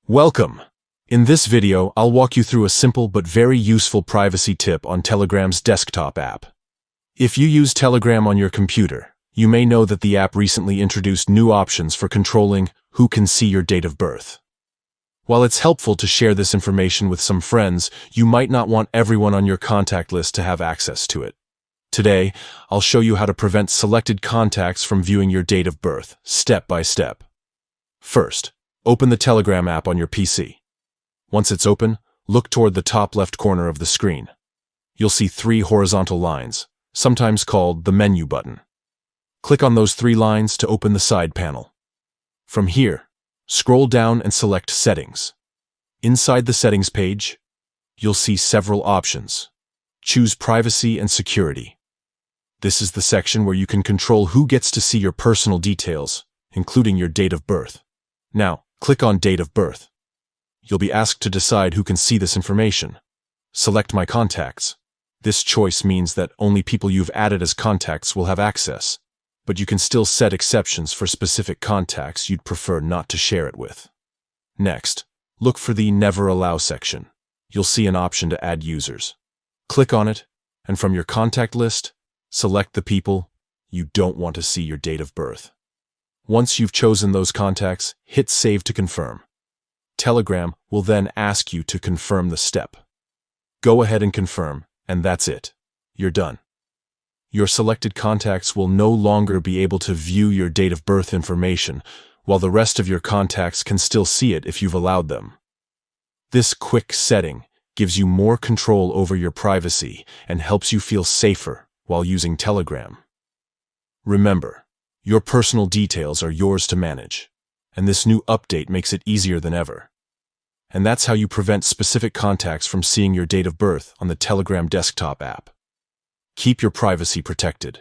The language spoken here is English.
Welcome! In this video, I'll walk you through a simple but very useful privacy tip on Telegram's desktop app. If you use Telegram on your computer, you may know that the app recently introduced new options for controlling who can see your date of birth. While it's helpful to share this information with some friends, you might not want everyone on your contact list to have access to it. Today, I'll show you how to prevent selected contacts from viewing your date of birth, step by step. First, open the Telegram app on your PC. Once it's open, look toward the top left corner of the screen. You'll see three horizontal lines, sometimes called the menu button. Click on those three lines to open the side panel. From here, scroll down and select Settings. Inside the Settings page, you'll see several options. Choose Privacy and Security. This is the section where you can control who gets to see your personal details, including your date of birth. Now, click on Date of Birth. You'll be asked to decide who can see this information. Select My Contacts. This choice means that only people you've added as contacts will have access, but you can still set exceptions for specific contacts you'd prefer not to share it with. Next, look for the Never Allow section. You'll see an option to add users. Click on it, and from your contact list, select the people you don't want to see your date of birth. Once you've chosen those contacts, hit Save to confirm. Telegram will then ask you to confirm the step. Go ahead and confirm, and that's it. You're done. Your selected contacts will no longer be able to view your date of birth information, while the rest of your contacts can still see it if you've allowed them. This quick setting gives you more control over your privacy and helps you feel safer while using Telegram. Remember, your personal details are yours to manage, and this new update makes it easier than ever. And that's how you prevent specific contacts from seeing your date of birth on the Telegram desktop app. Keep your privacy protected.